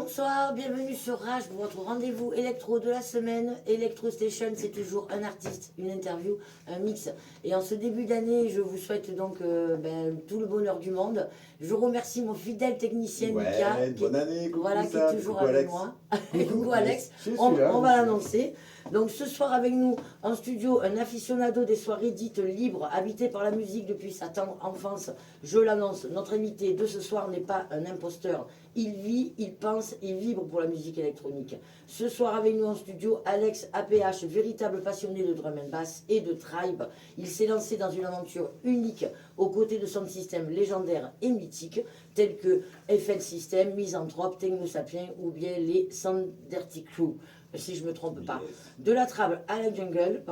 Bonsoir, bienvenue sur Rage pour votre rendez-vous électro de la semaine. Electro Station, c'est toujours un artiste, une interview, un mix. Et en ce début d'année, je vous souhaite donc tout le bonheur du monde. Je remercie mon fidèle technicien Mika, bonne année, qui est toujours avec moi. Coucou Alex, on va l'annoncer. Donc ce soir avec nous en studio, un aficionado des soirées dites libres, habité par la musique depuis sa tendre enfance. Je l'annonce, notre invité de ce soir n'est pas un imposteur. Il vit, il pense, il vibre pour la musique électronique. Ce soir avec nous en studio, Alex APH, véritable passionné de drum and bass et de tribe. Il s'est lancé dans une aventure unique aux côtés de son système légendaire et mythique, tels que FL System, Misanthrope, Techno Sapiens ou bien les Sanderty Crew, si je ne me trompe pas. De la trable à la jungle,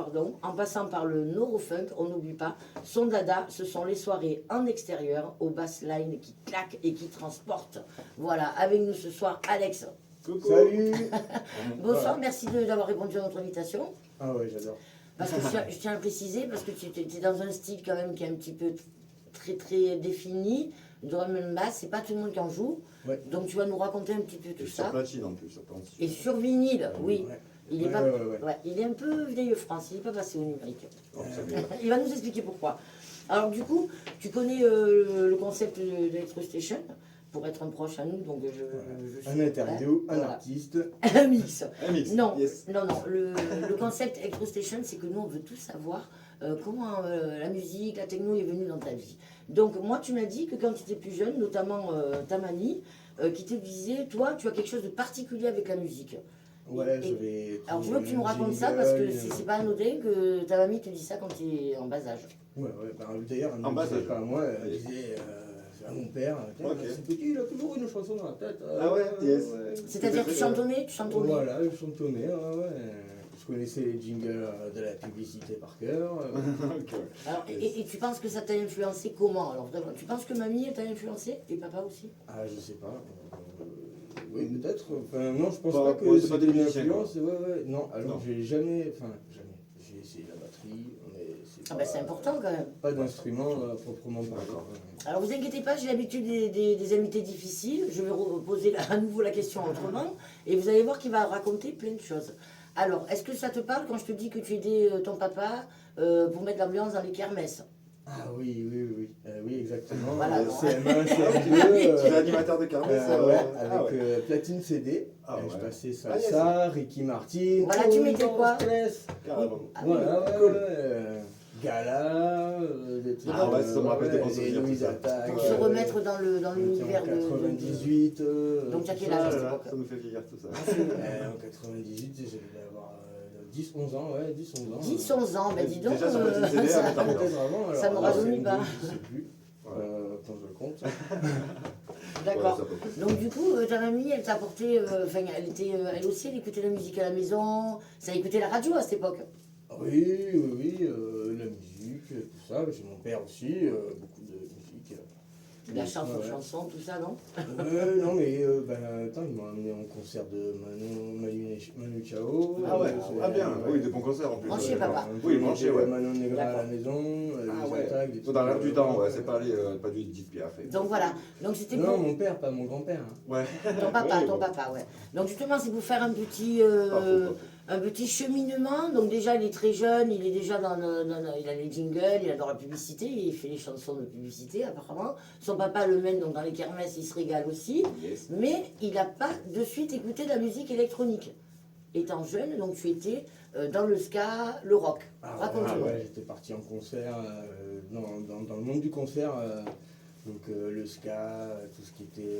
en passant par le neurofunk, on n'oublie pas, son dada, ce sont les soirées en extérieur, aux basslines qui claquent et qui transportent. Voilà, avec nous ce soir, Alex. Coucou. Salut. Bonsoir, merci d'avoir répondu à notre invitation. Ah ouais, j'adore. Parce que je tiens à préciser, parce que tu es dans un style quand même qui est un petit peu très défini. Drum and bass, c'est pas tout le monde qui en joue. Ouais. Donc tu vas nous raconter un petit peu tout ça. Sur platine en plus, ça pense. Et sur vinyle, oui. Ouais. Il est il est un peu vieille France, il n'est pas passé au numérique. Il va nous expliquer pourquoi. Alors du coup, tu connais le concept d'Electro Station, pour être un proche à nous, donc je suis... Un interview, un artiste. Un mix. Un mix. Non, Yes. non. Le concept Electro Station, c'est que nous, on veut tout savoir comment la musique, la techno est venue dans ta vie. Donc moi, tu m'as dit que quand tu étais plus jeune, notamment ta mamie, qui te disait, toi, tu as quelque chose de particulier avec la musique. Ouais, je vais... Alors je veux que tu nous racontes ça parce que c'est pas anodin que ta mamie te dit ça quand tu es en bas âge. Ouais, d'ailleurs, En bas, pas moi, elle disait à mon père, ce petit, il a toujours une chanson dans la tête. Ah ouais, yes. C'est-à-dire tu chantonnais. Voilà, je chantonnais, Je connaissais les jingles de la publicité par cœur. Alors, et tu penses que ça t'a influencé comment? Alors vraiment, tu penses que mamie t'a influencé et papa aussi? Ah, je sais pas. Oui, peut-être. Enfin, non, je pense Pas- pas que c'est pas c'était des une musiciens, influence. Ouais. Non, alors Non. j'ai jamais. J'ai essayé la batterie, mais C'est important quand même. pas d'instrument proprement parlé. Alors vous inquiétez pas, j'ai l'habitude des invités difficiles. Je vais reposer à nouveau la question autrement et vous allez voir qu'il va raconter plein de choses. Alors, est-ce que ça te parle quand je te dis que tu aidais ton papa pour mettre l'ambiance dans les kermesses? Ah oui, exactement. Voilà, CM1, Tu CM2. es animateur de carnet, ça Avec Platine CD. Ah ouais. Je passais Ah, yes. Salsa, Ricky Martin. Voilà, tu mettais quoi? Carrément. Voilà, Cool. Gala, Ah ouais, ça me rappelle des bons souvenirs, Louise tout ça. Attaque. Pour se remettre dans l'univers de... 98. Donc, tu as quel tout âge ça. à cette époque? Ça nous fait vieillir tout ça. En 98, j'ai dû avoir 10-11 ans, 10-11 ans. 10-11 ans, ben dis donc, Déjà, sur Platine CD, ça, avec ta mère. Peut-être avant, alors, ça me rajeunit pas. Je sais plus, quand je le compte. D'accord. Ouais, ça peut être. Donc du coup, ta mamie, elle t'a apporté, elle aussi, elle écoutait la musique à la maison, ça écoutait la radio à cette époque. Oui, la musique, tout ça. J'ai mon père aussi, beaucoup de musique. La chanson, tout ça, non? Non, mais attends, il m'a amené en concert de Manu Chao. Ah ouais, bien, oui, de bons concerts en plus. Branché, papa. Oui, branché, ouais. Manon Negra à la D'accord. maison, Ah les ouais. attaques, des Dans l'air trucs, du temps, ouais, c'est pas du Edith Piaf. Donc voilà, donc c'était Non, pour mon père, pas mon grand-père. Ouais. ton papa, Ouais, ton bon. papa, ouais. Donc justement, c'est pour faire Pas faux. un petit cheminement. Donc déjà, il est très jeune, il est déjà il a les jingles, il adore la publicité, il fait les chansons de publicité apparemment. Son papa le mène donc dans les kermesses, il se régale aussi. Yes. Mais il n'a pas de suite écouté de la musique électronique. Étant jeune, donc tu étais dans le ska, le rock. Raconte-nous. Ouais, j'étais parti en concert, dans le monde du concert, donc le ska, tout ce qui était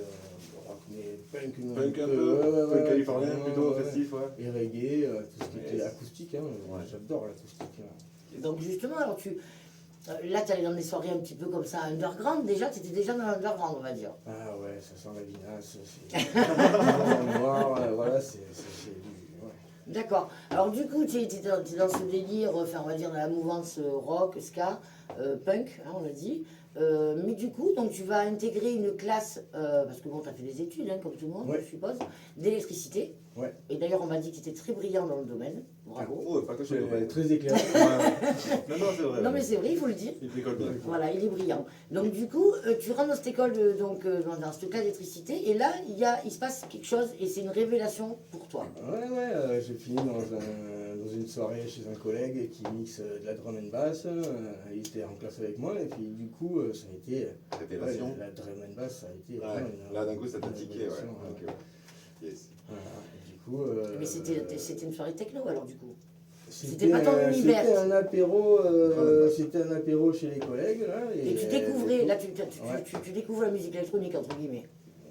rock, mais punk, Punk un peu, punk californien plutôt festif, ouais. et reggae, tout ce qui était Yes. acoustique, Ouais. J'adore l'acoustique. Hein. Donc justement, alors là, tu allais dans des soirées un petit peu comme ça, underground déjà, tu étais déjà dans l'underground, on va dire. Ah ouais, ça sent la vinasse, c'est noir, voilà, c'est ouais. D'accord. Alors du coup, tu es dans ce délire, enfin on va dire dans la mouvance rock, ska, punk, hein, on l'a dit. Mais du coup, donc tu vas intégrer une classe, parce que bon, tu as fait des études, hein, comme tout le monde, Ouais. je suppose, d'électricité. Ouais. Et d'ailleurs, on m'a dit que tu étais très brillant dans le domaine. Bravo. Oh, pas que je le Très éclairé. Non, non, c'est vrai. Non, mais c'est vrai, il faut le dire. Il décolle bien. Voilà, il est brillant. Donc du coup, tu rentres dans cette école, dans cette classe d'électricité, et là, il se passe quelque chose, et c'est une révélation pour toi. Ouais, j'ai fini dans une soirée chez un collègue qui mixe de la drum and bass. Il était en classe avec moi, et puis du coup, ça a été. Révélation. La drum and bass, ça a été. Ouais. vraiment Là, d'un coup, ça t'a tiqué, ouais. révélation, Ok, ouais. Yes. Voilà. Et du coup. Mais c'était une soirée techno, alors du coup. C'était pas ton univers. C'était un apéro chez les collègues, là. Et tu découvrais, là, tu découvres la musique électronique, entre guillemets.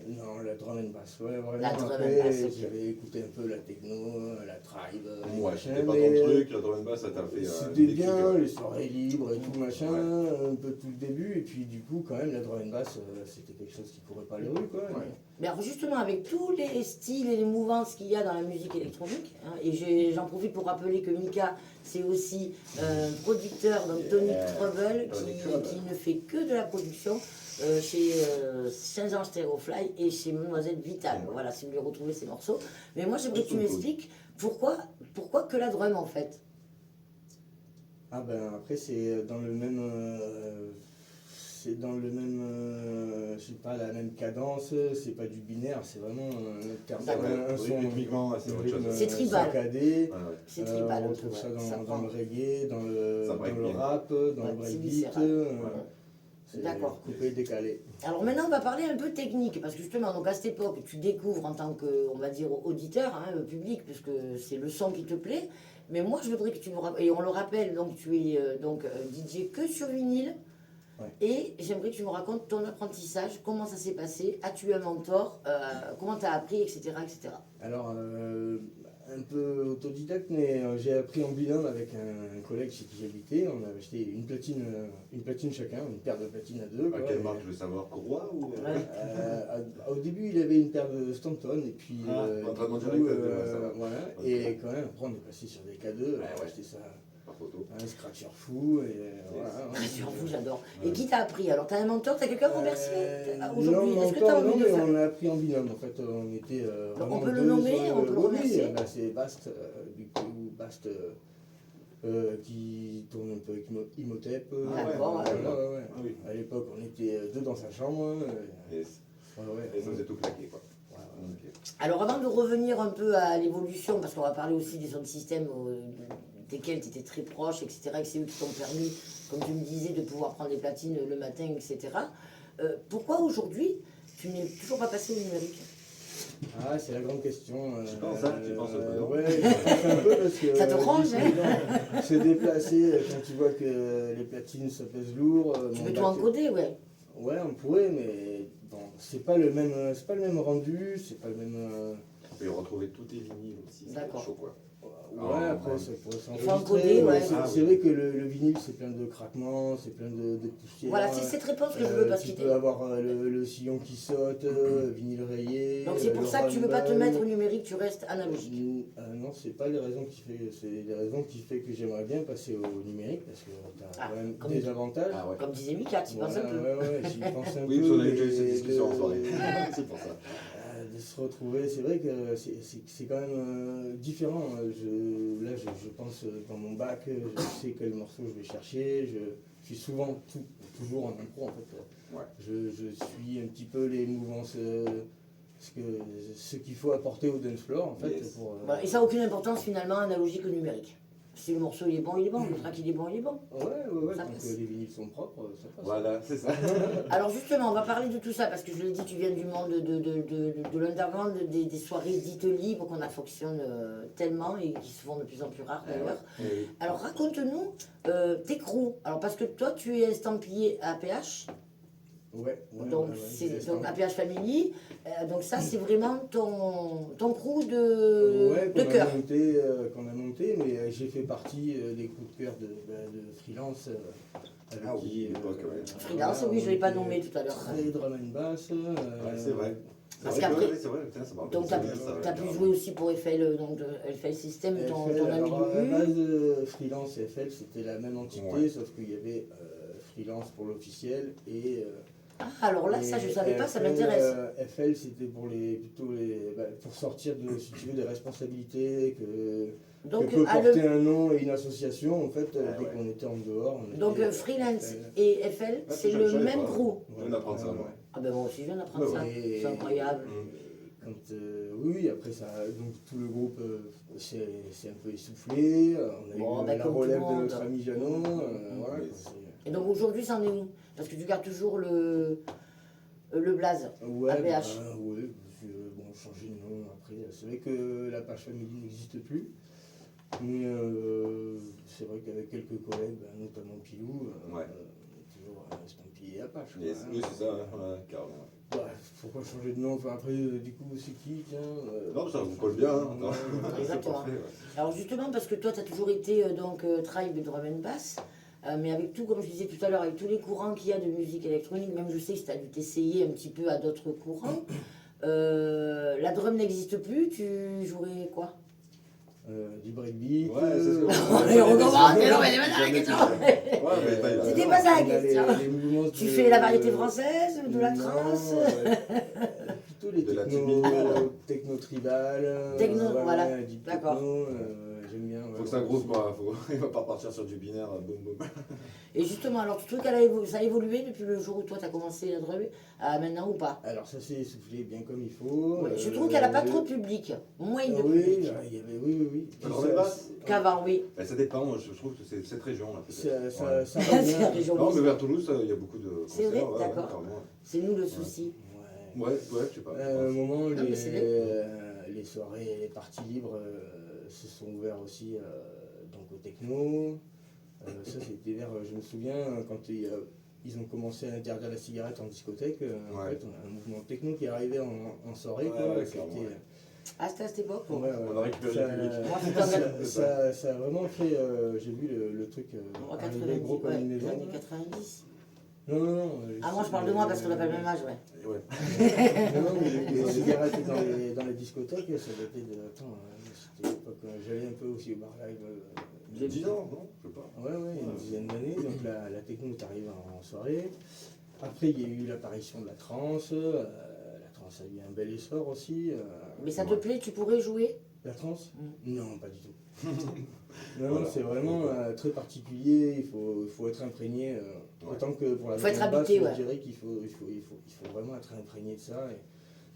Non, la drum and bass, ouais, vraiment. La drum and Après, bass, ok. j'avais écouté un peu la techno, la tribe, les Ouais, machins, c'était pas mais, ton truc, la drum and bass, ça t'a fait. c'était déclic, bien, les soirées libres et tout machin, Ouais. un peu tout le début, et puis du coup, quand même, la drum and bass, c'était quelque chose qui courait pas les rues, quoi. Ouais. Mais alors justement, avec tous les styles et les mouvances qu'il y a dans la musique électronique, hein, et j'en profite pour rappeler que Mika, c'est aussi producteur, donc Tonic Trouble, Tonic Trouble. qui ne fait que de la production chez Saint-Jean Stereofly et chez Mademoiselle Vital. Ouais. Voilà, si vous voulez retrouver ces morceaux. Mais moi, j'aimerais que tu Cool. m'expliques pourquoi que la drum en fait. Ah ben après c'est dans le même je sais pas, la même cadence, c'est pas du binaire, c'est vraiment C'est vrai. un son Rythmiquement, c'est autre chose. C'est tribal. saccadé. Ouais, ouais. C'est tribal. On retrouve ça dans prend. le reggae, dans le break rap, dans le Ouais, c'est breakbeat. viscéral. C'est D'accord. coupé, décalé. Alors maintenant, on va parler un peu technique, parce que justement, donc à cette époque, tu découvres en tant que, on va dire, auditeur, hein, public, puisque c'est le son qui te plaît. Mais moi, je voudrais que tu me rappelles, et on le rappelle, donc tu es DJ que sur vinyle. Ouais. Et j'aimerais que tu me racontes ton apprentissage, comment ça s'est passé, as-tu eu un mentor, comment tu as appris, etc., etc. Alors, un peu autodidacte, mais j'ai appris en binôme avec un collègue chez qui j'habitais. On a acheté une platine chacun, une paire de platines à deux. À quoi. quelle Et, marque, je veux savoir, Courroie ou. au début, il avait une paire de Stanton, et puis. entraînement du direct, coup, voilà. voilà. Et quand même, après, on est passé sur des K2. On a ouais. acheté ça. Par photo. Un scratcher fou, et voilà. Sur vous, j'adore. Ouais. Et qui t'a appris? Alors, tu as un mentor, tu as quelqu'un remercié aujourd'hui? Non, Est-ce que tu as envie de mais faire? on a appris en binôme. En fait, on était. Donc, on vraiment peut le deux, nommer, on peut le oui, remercier. bah, c'est Bast, du coup, Bast qui tourne un peu avec Imhotep. D'accord, ouais. Ouais. Ah oui. À l'époque, on était deux dans sa chambre. Yes. Ouais. Et ça faisait tout claquer, quoi. Ouais. Ok. Alors, avant de revenir un peu à l'évolution, parce qu'on va parler aussi des autres systèmes desquels tu étais très proche, etc., et que c'est eux qui t'ont permis, comme tu me disais, de pouvoir prendre des platines le matin, etc. Pourquoi aujourd'hui, tu n'es toujours pas passé au numérique? Ah, c'est la grande question. Tu penses, hein, tu penses un peu, non? Ouais, je pense un peu parce que. Ça te range, hein? Se déplacer, quand tu vois que les platines ça pèse lourd. Tu mon peux tout bac- encoder, ouais. Ouais, on pourrait, mais bon, c'est pas le même rendu, c'est pas le même. On peut y retrouver tous tes vinyles aussi, c'est D'accord. chaud, quoi. Ouais, après ça pourrait Il faut encoder, s'enregistrer. ouais. C'est vrai que le vinyle c'est plein de craquements, c'est plein de poussières. Voilà, c'est cette réponse que je veux, parce Tu que peux avoir le sillon qui saute, vinyle rayé. donc c'est pour le ça que tu veux pas te rumble. mettre au numérique, tu restes analogique. Non, c'est pas les raisons qui fait, c'est les raisons qui fait que j'aimerais bien passer au numérique parce que t'as Ah, quand même comme- des avantages. Ah ouais. Comme disait Mika, tu penses un peu. Ouais, j'y pense un Oui, peu. parce qu'on a déjà eu et cette discussion en de- soirée. C'est pour ça. De se retrouver, c'est vrai que c'est quand même différent. Là, je pense dans mon bac, je sais quel morceau je vais chercher. Je suis souvent toujours en impro en fait. Ouais. Je suis un petit peu les mouvances, ce qu'il faut apporter au dance floor en fait. Yes. Pour, Voilà, et ça n'a aucune importance finalement, analogique au numérique. Si le morceau il est bon, le track il est bon, il est bon. Ouais, Ça tant passe. que les vinyles sont propres, ça passe. Voilà, c'est ça. Alors justement, on va parler de tout ça, parce que je l'ai dit, tu viens du monde de l'underground, des soirées dites libres qu'on affectionne tellement et qui se font de plus en plus rares d'ailleurs. Oui. Alors raconte-nous tes crews. Alors parce que toi tu es estampillé APH, Ouais, donc c'est donc APH Family, donc ça c'est vraiment ton crew de cœur. Qu'on a monté, mais j'ai fait partie des coups de cœur de freelance. Avec Ah oui, qui, l'époque, ouais. Freelance, oui, je ne l'ai pas nommé tout à l'heure. Très drum and bass. Ouais, c'est vrai. Parce C'est vrai que- qu'après- ouais, c'est vrai, putain, ça me rappelle Donc tu as, bien ça, ouais. pu jouer aussi pour FL, donc FL System, ton ami alors, à la Lulu. base, freelance et FL, c'était la même entité, Ouais. sauf qu'il y avait freelance pour l'officiel et Ah, alors là, ça, je Et savais pas, ça FL, m'intéresse. FL, c'était pour sortir de, si tu veux, des responsabilités que Donc, peut à porter un nom et une association. En fait, Ah, dès ouais. qu'on était en dehors, on donc était, freelance FL. et FL, Ah, c'est je le savais même pas. crew. Je viens d'apprendre ça, moi. Ah ben moi aussi, je viens d'apprendre Ouais, ça. Et- C'est incroyable. Quand, oui, après ça, donc tout le groupe s'est un peu essoufflé. On a Bon, eu ben, la comme tout le relève de monde. notre ami Janon. Voilà, Oui. quoi, Et donc aujourd'hui, ça en est où? Parce que tu gardes toujours le blaze. ouais, APH. ouais, bon, changer de nom après. C'est vrai que la page famille n'existe plus. Mais c'est vrai qu'avec quelques collègues, notamment Pilou, Ouais. toujours estampillé Apache. quoi, Yes. hein. Oui, c'est ça, ouais, carrément. Bah, pourquoi changer de nom? Enfin, après, du coup, c'est qui, tiens Non, ça vous colle bien, hein. Ouais, C'est Exactement. parfait, ouais. Alors justement, parce que toi, tu as toujours été tribe drum and bass, mais avec tout, comme je disais tout à l'heure, avec tous les courants qu'il y a de musique électronique, même je sais que tu as dû t'essayer un petit peu à d'autres courants. La drum n'existe plus, tu jouerais quoi? Du breakbeat. Ouais, c'est ça. Allez, on commence, mais non, mais c'est pas ça la Jamais question. dit. Ouais, mais t'as- C'était non, pas ça la on a question. les mouvements Tu de- fais la variété française, de la Non, trance? plutôt les De la techno, techno. techno-tribal. Techno, voilà. deep D'accord. techno, j'aime bien. Faut que ça groove, quoi. Il va pas repartir sur du binaire, boum boum. Et justement, alors tu trouves ça a évolué depuis le jour où toi tu as commencé la drum à maintenant ou pas? Alors ça s'est essoufflé bien comme il faut. Ouais, je trouve qu'elle n'a pas trop de public, moins de Oui, public il y avait, oui. Alors, Ça- les basses ça- qu'avant, oui. Ben, ça dépend, je trouve que c'est cette région là. peut-être. Ça, Ouais. ça C'est revient. la région Non, mais Louise. vers Toulouse, il y a beaucoup de C'est concerts. vrai, d'accord. carrément. C'est nous le souci. Ouais. Ouais, je sais pas. À un moment, Non, mais c'est les soirées, les parties libres se sont ouvertes aussi donc au techno. Ça, c'était vers, je me souviens, quand ils ont commencé à interdire la cigarette en discothèque. En Ouais. fait, on a un mouvement techno qui est arrivé en soirée. Ouais, quoi. ouais, C'était- clairement, ouais. Ah, c'était à cette époque? Ouais, ouais, On a récupéré ça, le public. Moi, c'était en ça a vraiment fait. J'ai vu le truc En arriver 90, gros comme ouais, une maison. années 90. Non. Ah, moi je parle de moi parce qu'on n'a pas le même âge, ouais. Et ouais. Non, mais les cigarettes dans les discothèques, ça datait de. Attends, c'était l'époque. J'allais un peu aussi au bar live. Il y a 10 ans, non? Je sais pas. Ouais, une dizaine d'années. Donc la techno est arrivée en soirée. Après, il y a eu l'apparition de la trance. La trance a eu un bel essor aussi. Mais ça te plaît, tu pourrais jouer? La trance Mm. Non, pas du tout. Non, Voilà. c'est vraiment très particulier. Il faut être imprégné. Ouais. Autant que pour la Faut être drum and bass, habité, ouais. je dirais qu'il faut vraiment être imprégné de ça et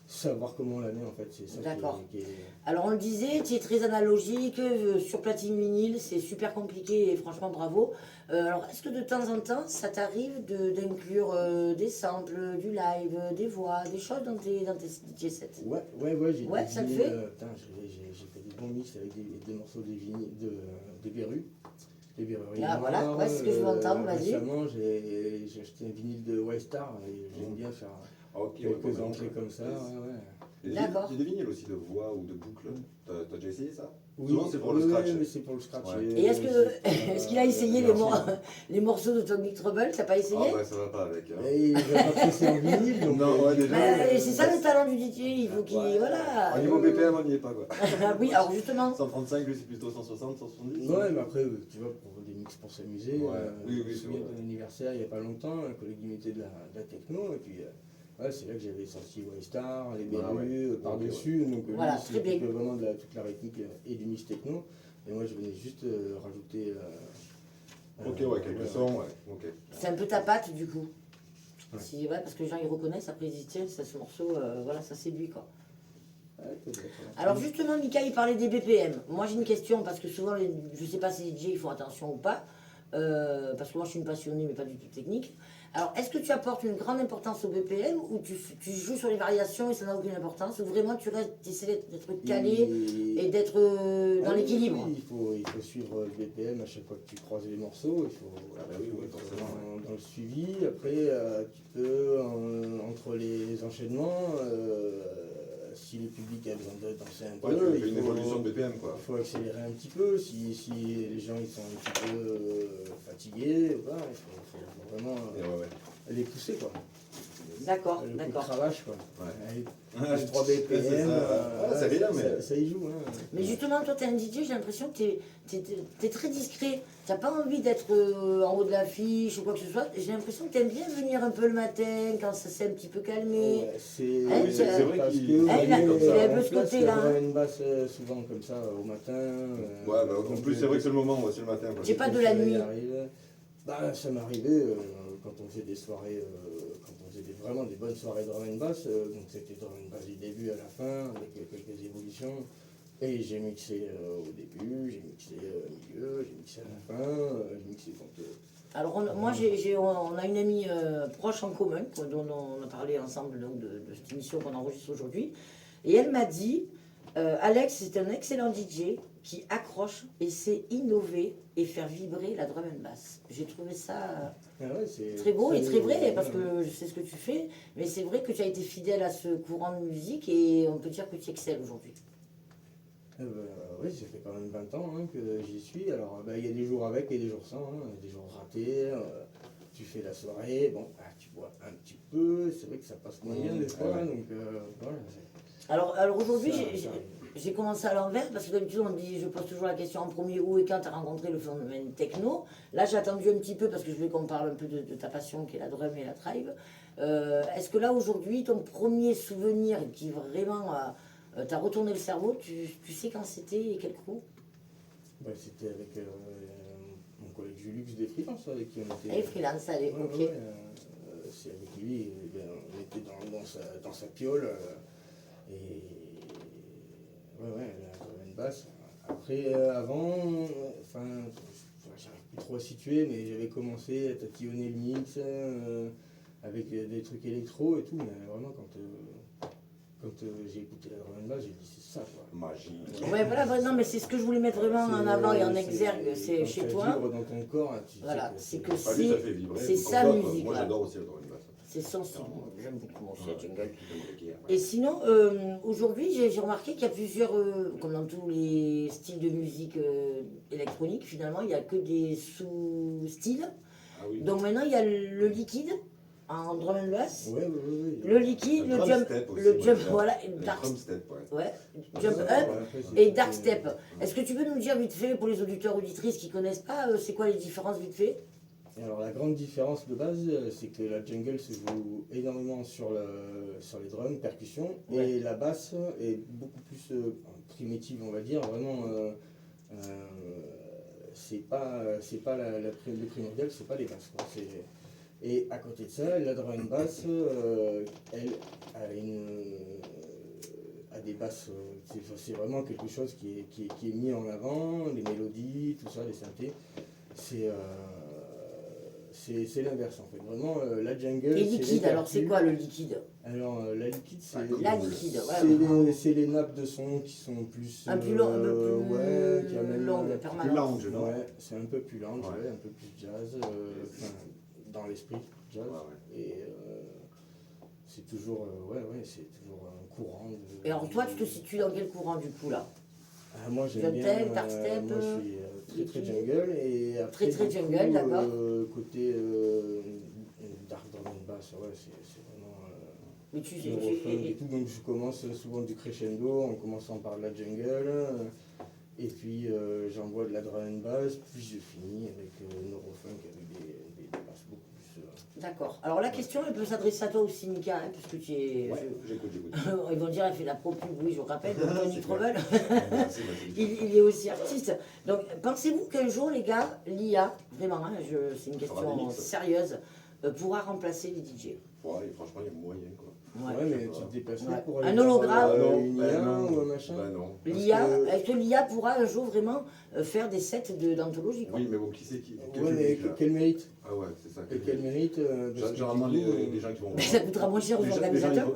savoir comment l'année en fait. C'est ça D'accord. qui est. Alors on le disait, tu es très analogique, sur platine vinyle, c'est super compliqué et franchement bravo. Alors est-ce que de temps en temps, ça t'arrive d'inclure des samples, du live, des voix, des choses dans tes DJ sets? Ouais, j'ai Ouais, des ça le vinyles, fait putain, j'ai fait des bons mix avec des morceaux des verrues. Les verrues Ah, voilà, ouais, c'est ce que je veux entendre, vas-y. Récemment, j'ai acheté un vinyle de White Star et j'aime bien faire Ah, ok, quelques ouais, entrées comme ça. Yes. Ouais. Il y D'accord. a des vinyles aussi de voix ou de boucles. T'as déjà essayé ça? Oui, Souvent, c'est pour le oui, scratch. mais c'est pour le scratch. Ouais. Et est-ce qu'il a essayé les morceaux de Tony Trouble? T'as pas essayé? Ah, ouais, ça va pas avec. Hein. Et il va pas passer en vinyle. Donc, Non, ouais, déjà. Bah, c'est ça le talent du DJ, il faut qu'il. Ouais. Voilà. Au niveau BPM, on n'y est pas quoi. Ah oui, alors justement. 135, lui, c'est plutôt 160, 170. Ouais, mais après, tu vois, pour des mix pour s'amuser, Ouais. Oui, je me c'est souviens vrai. d'un anniversaire il n'y a pas longtemps, un collègue qui mettait de la techno, et puis ouais, c'est là que j'avais sorti Waystar, les Ah ouais. berus par-dessus, donc Voilà, lui, très bien. il s'occupait vraiment de toute la rythmique et du mix techno, et moi je venais juste rajouter. Ok, ouais, quelques sons, ouais. Ok. C'est un peu ta patte du coup. Ouais. Si, ouais, parce que les gens ils reconnaissent, après ils disent tiens, ça, ce morceau, voilà, ça séduit quoi. Ouais, peut-être, ouais. Alors justement, Mika, il parlait des BPM. Moi j'ai une question parce que souvent, je ne sais pas si les DJ ils font attention ou pas, parce que moi je suis une passionnée mais pas du tout technique. Alors est-ce que tu apportes une grande importance au BPM ou tu joues sur les variations et ça n'a aucune importance ou vraiment tu essaies d'être calé et d'être dans Ah oui, l'équilibre? oui, il faut suivre le BPM à chaque fois que tu croises les morceaux, il faut, Ah bah oui, faut oui, être forcément, dans le suivi. Après, tu peux, entre les enchaînements, si le public a besoin de danser un peu, Ouais, tu fais il une faut, évolution de BPM quoi. il faut accélérer un petit peu. Si les gens ils sont un petit peu fatigués, bah, il faut vraiment Et ouais, ouais. les pousser, quoi. D'accord, le coup de d'accord. cravache, quoi. Ouais. Avec plus 3 BPM, c'est ça. C'est bien, mais. ça y joue. Hein. Mais justement, toi, t'es un DJ, j'ai l'impression que t'es très discret. T'as pas envie d'être en haut de l'affiche ou quoi que ce soit. J'ai l'impression que t'aimes bien venir un peu le matin, quand ça s'est un petit peu calmé. Ouais, c'est Hein, c'est vrai parce qu'il- que il a un peu ce place, côté-là, il y a hein. une basse souvent comme ça au matin. Ouais, bah, en plus, c'est vrai que c'est le moment, ouais, c'est le matin. quoi. J'ai pas quand de le la soleil nuit. arrive, bah, ça m'arrivait quand on faisait des soirées, quand on faisait vraiment des bonnes soirées drum and bass, donc c'était drum and bass du début à la fin, avec quelques évolutions. Et j'ai mixé au début, j'ai mixé au milieu, j'ai mixé à la fin, j'ai mixé donc. Alors, on a une amie proche en commun, dont on a parlé ensemble donc, de cette émission qu'on enregistre aujourd'hui. Et elle m'a dit, Alex, c'est un excellent DJ qui accroche et sait innover et faire vibrer la drum and bass. J'ai trouvé ça Ah ouais, c'est très beau et très vrai, ouais, parce que je sais ce que tu fais, mais c'est vrai que tu as été fidèle à ce courant de musique et on peut dire que tu excelles aujourd'hui. Oui, ça fait quand même 20 ans hein, que j'y suis. Alors, bah, il y a des jours avec et des jours sans. Hein. Des jours ratés. Tu fais la soirée, bon, tu bois un petit peu. C'est vrai que ça passe moins bien des fois. ouais. Donc, voilà. Alors aujourd'hui, Ça j'ai arrive. j'ai commencé à l'envers parce que d'habitude on dit, je pose toujours la question en premier où et quand tu as rencontré le phénomène techno. Là j'ai attendu un petit peu parce que je voulais qu'on parle un peu de ta passion qui est la drum et la tribe. Est-ce que là aujourd'hui ton premier souvenir qui vraiment t'a retourné le cerveau, tu sais quand c'était et quel crew? Bah, c'était avec mon collègue Julux des Freelances avec qui on était. Et freelance, allez, Ouais, ok. ouais, c'est avec lui, on était dans sa piole. Et ouais, la drum and bass. Après, avant, enfin, j'arrive plus trop à situer, mais j'avais commencé à tatillonner le mix avec des trucs électro et tout, mais vraiment quand j'ai écouté la drum and bass, j'ai dit c'est ça quoi. Magie. Ouais, voilà, non, mais c'est ce que je voulais mettre vraiment en avant et en exergue, c'est quand chez ça toi. vibre dans ton corps, tu Voilà, sais c'est que Ah, lui, ça fait vibrer. c'est comme sa toi, quoi. musique, Moi, là. j'adore aussi la drum and bass. C'est sensible, j'aime beaucoup mon Ouais. jingle. Ouais. Et sinon, aujourd'hui, j'ai remarqué qu'il y a plusieurs, comme dans tous les styles de musique électronique, finalement, il n'y a que des sous-styles. Ah oui. Donc maintenant, il y a le liquide en drum and bass, Ouais. le liquide, le drum jump, step aussi, le moi, jump, j'aime. voilà, et Le dark, drum step, ouais. ouais, jump up Après, et dark step. Est-ce que tu peux nous dire vite fait, pour les auditeurs auditrices qui connaissent pas, c'est quoi les différences vite fait? Alors la grande différence de base, c'est que la jungle se joue énormément sur les drums, percussions, Ouais. et la basse est beaucoup plus primitive, on va dire. Vraiment, c'est pas le primordial, c'est pas les basses. Quoi. Et à côté de ça, la drum and bass, elle a des basses. C'est vraiment quelque chose qui est mis en avant, les mélodies, tout ça, les synthés. C'est l'inverse en fait. Vraiment, la jungle. Et c'est liquide, les alors c'est percus. quoi le liquide? Alors, la liquide, c'est. La liquide, C'est ouais. c'est les nappes de son qui sont plus. Un plus long, un peu plus ouais, qui amènent. longue, Plus permanente. lounge, non? Ouais, c'est un peu plus lounge, Ouais. ouais, un peu plus jazz, enfin, dans l'esprit jazz. Ouais. Et c'est toujours, c'est toujours un courant de. Et alors toi, tu te situes dans quel courant du coup là? Ah, moi j'aime Jump bien. step, dark step, moi je suis très liquide. jungle et après. Très du jungle, coup, d'accord. Côté dark drum and bass, ouais, c'est vraiment. Mais tu sais, Le refrain et tout, donc je commence souvent du crescendo en commençant par la jungle, et puis j'envoie de la drum and bass, puis je finis avec Neurofunk avec des basses beaucoup plus. d'accord. Alors la question, elle peut s'adresser à toi aussi, Mika, hein, puisque tu es. Ouais, j'écoute. Ils vont dire, elle fait de la pro pub, oui, je vous rappelle, donc Tony C'est Trouble, Merci. il est aussi artiste. Donc pensez-vous qu'un jour, les gars, l'IA, vraiment, hein, c'est une Fera des question mix. sérieuse, pourra remplacer les DJ? Ouais, et franchement, il y a moyen, quoi. Ouais, mais tu te déplaces Ouais. pour Un aller hologramme. voir, non, une bah IA non, ou un machin. bah non. L'IA, que- est-ce que l'IA pourra un jour vraiment faire des sets d'anthologie quoi? Oui, mais bon, qui c'est qui quel Ouais, mais public, là quel mérite? Ah ouais, c'est ça. Et quel mérite parce que Généralement, du coup, les gens qui vont Mais ça coûtera moins cher aux les gens, organisateurs.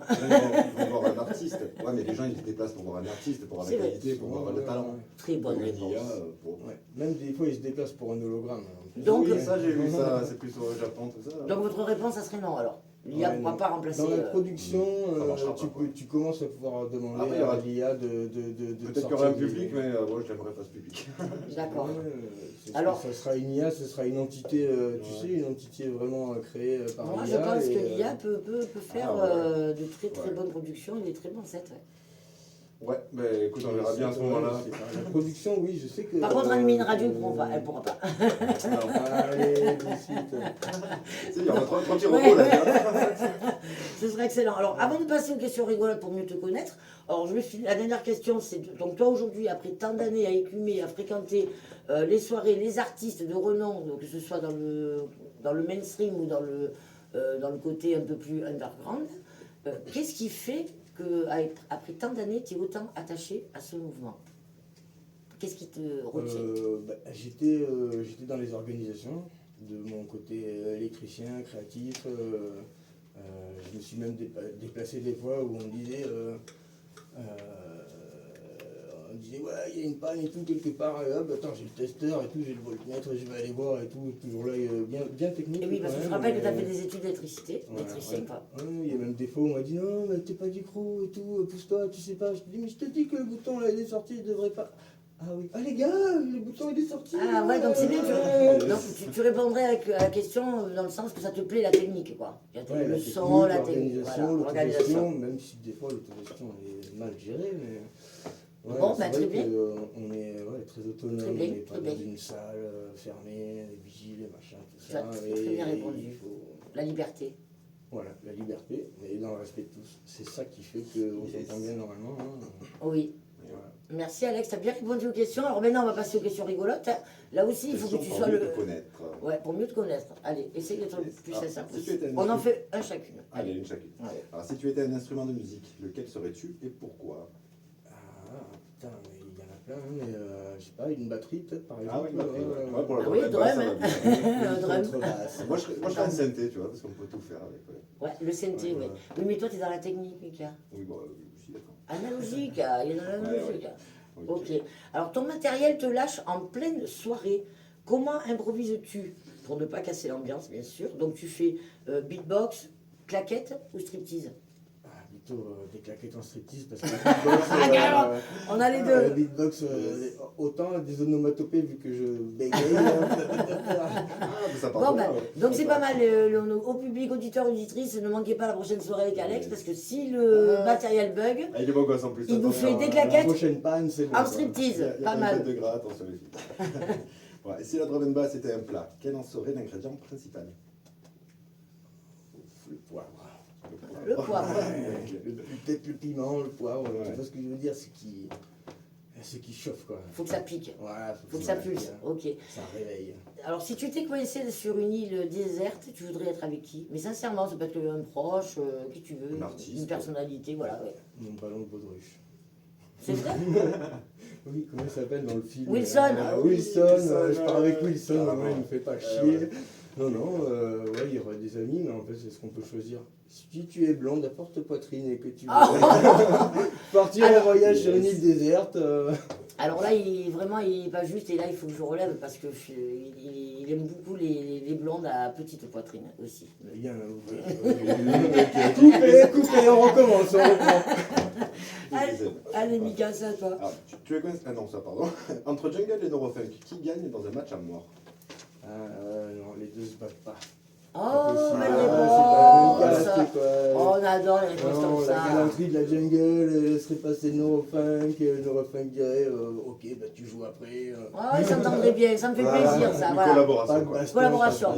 ils vont voir un artiste. Ouais, mais les gens, ils se déplacent pour voir un artiste, pour voir C'est la vrai. qualité, pour voir le talent. Très bonne Une réponse. IA, bon. Ouais. Même des fois, ils se déplacent pour un hologramme. Hein. Donc- oui, ça, j'ai vu ça, c'est plus au Japon, tout ça. Donc votre réponse, ça serait non alors? L'IA ne pourra pas remplacer. Dans la production, ça marchera pas, quoi. tu commences à pouvoir demander Après, il y aura- à l'IA de Peut-être qu'il y sortir aura un des- public, mais moi, je n'aimerais pas ce public. D'accord. Alors, ça sera une IA, ce sera une entité, tu Ouais. sais, une entité vraiment créée par Moi, l'IA. je pense et, que l'IA peut faire Ah, ouais. de très très Ouais. bonnes productions. Il est très bon set. Ouais. Ouais, bah écoute, on verra bien à ce moment-là. La production, oui, je sais que. Par contre, animer une radio, elle pourra pas. Allez, tout de suite. Tu sais, il y aura 3 petits robots là. Ce serait excellent. Alors, avant de passer aux questions rigolotes pour mieux te connaître, alors la dernière question, c'est donc toi aujourd'hui, après tant d'années à écumer, à fréquenter les soirées, les artistes de renom, donc que ce soit dans le mainstream ou dans le côté un peu plus underground, qu'est-ce qui fait qu'après tant d'années, tu es autant attaché à ce mouvement? Qu'est-ce qui te retient? J'étais dans les organisations, de mon côté électricien, créatif. Je me suis même déplacé des fois où on disait ouais, il y a une panne et tout quelque part, et hop, attends, j'ai le testeur et tout, j'ai le voltmètre, je vais aller voir et tout, toujours là, bien technique. Et oui, parce que je quand rappelle même, que tu as fait des études d'électricité, ouais, électricien, ouais. quoi. Ouais, il y a même des fois où on m'a dit non, mais t'es pas du crew et tout, pousse-toi, tu sais pas. Je te dis, mais je te dis que le bouton là il est sorti, il devrait pas. Ah oui, ah les gars, le bouton il est sorti. Ah ouais, donc c'est bien, donc tu répondrais avec la question dans le sens que ça te plaît la technique, quoi. Il y a Ouais, le la son, la technique, technique, l'organisation, voilà, l'autogestion, même si des fois l'autogestion est mal gérée, mais ouais, Bon, c'est bah, très vrai bien. qu'on est très autonome, Très on bien, n'est pas très dans bien. une une salle fermée, vigile, machin, tout Tu as ça. très bien répondu. il faut- La liberté. Voilà, la liberté, mais dans le respect de tous. C'est ça qui fait qu'on Yes. s'entend bien normalement. Hein. Oui. Voilà. Merci Alex, tu as bien répondu aux questions. Alors maintenant, on va passer aux questions rigolotes. Hein. Là aussi, il faut que tu Question sois pour mieux le. te connaître. Ouais, pour mieux te connaître. Allez, essaye d'être le Yes. plus Ah, sincère si tu possible. étais un On en instrument- fait un chacune. Allez, une chacune. Allez. Alors, si tu étais un instrument de musique, lequel serais-tu et pourquoi? Ah putain, mais il y en a plein, hein, mais je sais pas, une batterie peut-être par exemple. Ah oui, une batterie, ouais. Ouais, pour la Ah oui, basse, drum, ça va hein. bien. Un drum. Contrebasse. Moi, je serais un synthé, tu vois, parce qu'on peut tout faire avec. Ouais. Ouais, le synthé, Ouais, oui. Oui, mais toi, tu es dans la technique, Mika. Oui, bon, aussi, d'accord. Analogique, il est dans l'analogique. Ouais. Ok. Alors, ton matériel te lâche en pleine soirée. Comment improvises-tu? Pour ne pas casser l'ambiance, bien sûr. Donc, tu fais beatbox, claquette ou striptease? Ah, plutôt des claquettes en striptease parce que le beatbox, Ah, carrément. On a les deux. le beatbox, autant des onomatopées vu que je bégaye. Ah, mais ça part Bon, de là, ben, ouais. donc Ça c'est part. pas mal. Au public, auditeur, auditrice, ne manquez pas la prochaine soirée avec Alex parce que si le matériel bug, Ah, il est beau gosse en plus. Il vous attention, fait des hein. claquettes. La prochaine panne, c'est bon. en quoi. striptease, Il y a pas une mal. tête de gras, attention les filles. Ouais, et si la drum and bass était un plat, quel en serait l'ingrédient principal? Le poivre. Le poivre. Peut-être le piment, le poivre, Ouais. tu vois ce que je veux dire, c'est qui chauffe quoi. Faut que ça pique. Voilà, Faut que ça pique, pulse. hein. Ok. Ça réveille. Alors, si tu t'es coincé sur une île déserte, tu voudrais être avec qui? Mais sincèrement, ça peut être un proche, qui tu veux, Un artiste. une personnalité, voilà. Ouais. Mon ballon de baudruche. C'est vrai? Oui, comment il s'appelle dans le film Wilson. Ah, Wilson, je pars avec Wilson, carrément. ouais, il me fait pas Ouais, chier. ouais. Non, ouais, il y aurait des amis, mais en fait, c'est ce qu'on peut choisir. Si tu es blonde à forte poitrine et que tu veux partir Alors- en voyage sur une île déserte, Alors là, il est pas juste, et là, il faut que je relève parce que il aime beaucoup les blondes à petite poitrine aussi. il y a coupé, on recommence, on reprend. Allez, allez Mika, c'est à toi. Alors, tu es coincé. Ah non, ça, pardon. Entre Jungle et Neurofunk, qui gagne dans un match à mort? Ah, non, les deux se battent pas. Oh, Impossible. belle Ah, c'est pas la même réponse. caste, quoi. Oh, on adore les réponses Non, comme la ça. galanterie de la jungle serait passée Neurofunk dirait ok, bah tu joues après. Oh, ils s'entendraient bien, ça me fait Voilà, plaisir ça. une Voilà. collaboration, Pas de quoi. baston, Collaboration.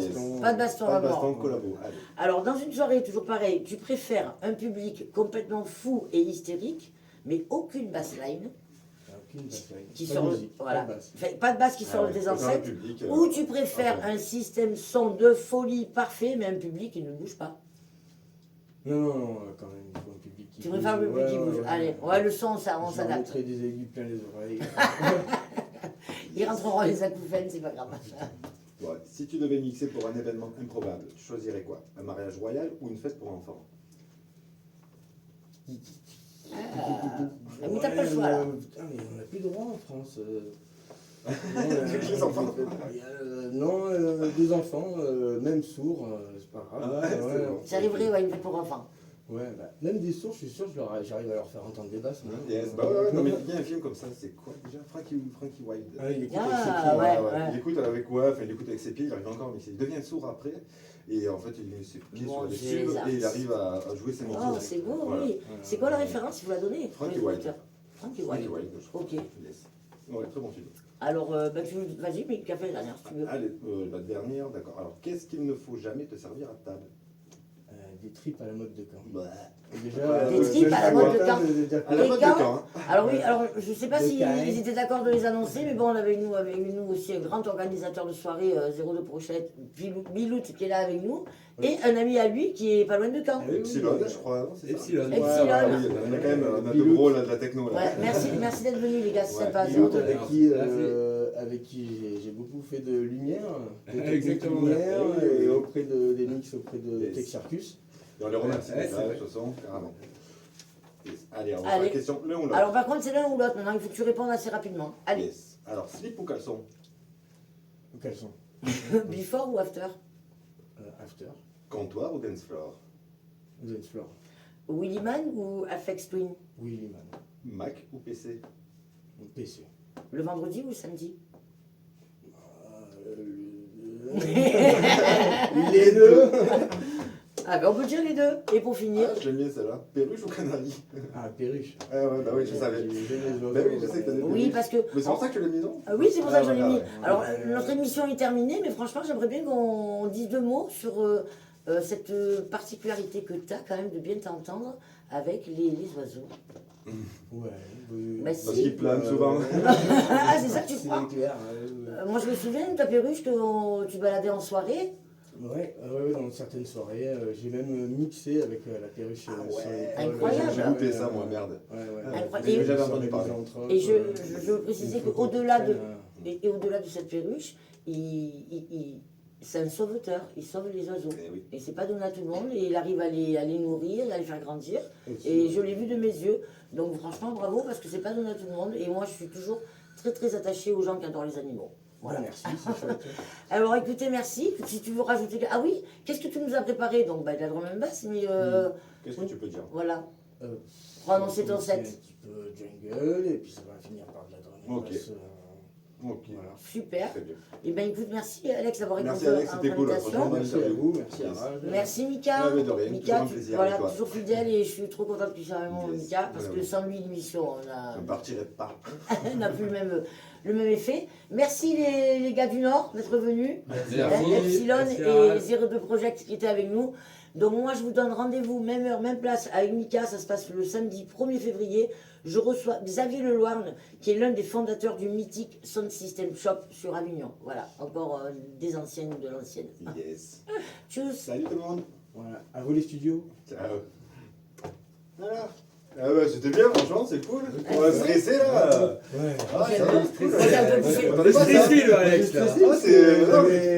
Pas de baston Pas à de baston, mort. collabo. Allez. Alors, dans une soirée, toujours pareil, tu préfères un public complètement fou et hystérique, mais aucune bassline, Aucune bassline. qui Pas sort, de musique, voilà. pas de basse. Fait, pas de basse qui sort Ah ouais, des dans le ancêtres, public, ou tu préfères ah ouais. un système son de folie parfait, mais un public qui ne bouge pas. Non, quand même, il faut un public qui Tu bouge. préfères le public qui bouge. Allez, ouais, le son, on Je s'adapte. mettrai des aigus plein les oreilles. Ils rentreront les acouphènes, c'est pas grave. Ouais. Si tu devais mixer pour un événement improbable, tu choisirais quoi? Un mariage royal ou une fête pour enfants? Mais t'as pas le choix là. Putain, mais on n'a plus de droit en France. Les enfants. Non, 2 enfants, même sourds, c'est pas grave. Ah ouais, c'est bon. Ça arriverait, ouais, une fête pour enfants. Ouais, bah, même des sourds, je suis sûr que j'arrive à leur faire entendre des basses. moi. Yes, bah ouais, non mais il y a un film comme ça, c'est quoi déjà Frankie Wilde. Ah, il écoute Ah, avec ses pieds. ouais. Il écoute avec quoi Enfin, il écoute avec ses pieds, il arrive encore à mixer. Il devient sourd après, et en fait, il met ses pieds sur des Dieu, tubes, les et il arrive à jouer ses morceaux. Oh, c'est beau, Voilà. oui. C'est quoi la référence, si vous la donnez Frankie pour les Wilde. auditeurs Frankie Frankie Wilde. Wilde, je crois. Ok. Yes. Ouais, très bon film. Alors, vas-y, mais qui a fait la dernière, si tu veux. Allez, la dernière, d'accord. Alors, qu'est-ce qu'il ne faut jamais te servir à table Des tripes à la mode de Caen. Bah. Déjà, Des tripes à la mode de Caen. À la Les mode de gars, Caen, hein. Alors oui, alors je sais pas De s'ils Caen. étaient d'accord de les annoncer, mais bon, on avait avec nous aussi un grand organisateur de soirée, 02 Brochette, Bilout qui est là avec nous, et un ami à lui qui est pas loin de Caen. Ah oui, Epsilon, je crois, non, c'est ça Epsilon. Ouais, Epsilon. ouais, oui, on a quand même on a de gros là, de la techno là. Ouais, merci d'être venus les gars, c'est Ouais, sympa. Bilout, c'est avec bon. qui j'ai beaucoup fait de lumière, de technique Exactement. lumière, Oui, oui, oui. et auprès des mix auprès de Yes. Tech Circus. Et on les remercie, Ouais, là, c'est de vrai. toute façon, carrément. Yes. Allez, on va Allez. faire la question l'un ou l'autre. Alors par contre, c'est l'un ou l'autre, maintenant il faut que tu répondes assez rapidement. Allez, Yes. Alors, slip ou caleçon Quels sont before ou after After, Comptoir ou dance floor Dance Floor, Willyman ou Afex Twin Willy Man, Mac ou PC PC. Le vendredi ou le samedi Les deux. Ah ben on peut dire les deux. Et pour finir, Ah, je l'aime bien celle-là. Perruche ou canarie Ah, perruche. Ah ouais, bah oui, je savais. Bah oui, je sais que t'as des oui perruches. parce que... Mais c'est pour ça que tu l'as mis, non Ah oui, c'est pour ça que je l'ai voilà, mis. ouais. Alors, notre émission est terminée, mais franchement, j'aimerais bien qu'on dise 2 mots sur cette particularité que tu as quand même de bien t'entendre avec les oiseaux. Ouais. oui. Bah, Parce si. qu'il plane souvent. Ah, c'est ça que tu C'est crois clair. Moi, je me souviens de ta perruche que tu baladais en soirée. Ouais, dans certaines soirées, j'ai même mixé avec la perruche Ah sur ouais. l'épaule. Incroyable. J'ai loupé ça, moi, merde. Ouais, ouais. Incroyable. Mais Et- j'avais entendu parler. Et je veux préciser qu'au-delà de, et au-delà de cette perruche, c'est un sauveteur. Il sauve les oiseaux. Eh oui. Et c'est pas donné à tout le monde. Et il arrive à les nourrir, à les faire grandir. Et je l'ai vu de mes yeux. Donc franchement, bravo, parce que c'est pas donné à tout le monde. Et moi, je suis toujours très très attachée aux gens qui adorent les animaux. Voilà. Merci, c'est chouette. Alors écoutez, merci. Si tu veux rajouter... Ah oui, qu'est-ce que tu nous as préparé? Donc bah, de la drum and bass, mais Qu'est-ce que tu peux dire voilà. Euh, Pour annoncer ton commencer set. Un petit peu jungle, et puis ça va finir par de la drum and Ok. bass, Ok. voilà. Super. Très bien. Et ben écoute, merci Alex d'avoir Merci répondu Alex, à c'était notre cool. invitation. Franchement, Merci à vous, merci à Yes. Raj. Merci Mika. Ah, mais de rien, Mika, toujours un plaisir voilà, avec toi. toujours fidèle et je suis trop contente que tu sois avec moi, Yes. Mika, parce Ouais, que ouais. sans lui, l'émission, Je ne partirai pas. on n'a plus le même effet. Merci les gars du Nord d'être venus. Merci. Epsilon Merci, et Raj. 02 Project qui étaient avec nous. Donc moi, je vous donne rendez-vous, même heure, même place, avec Mika. Ça se passe le samedi 1er février. Je reçois Xavier Leloirne, qui est l'un des fondateurs du mythique Sound System Shop sur Avignon. Voilà, encore des anciennes ou de l'ancienne. Yes. Tchuss. Salut tout le monde. Voilà, à vous les studios. Ciao. Voilà. Ah ouais, c'était bien, franchement, c'est cool. On va stresser là. Ouais. Ah, ça va, c'est cool. Moi, j'ai un peu poussé. On attendait pas ça. Stressé, le Alex, là. Ah, c'est. non, mais-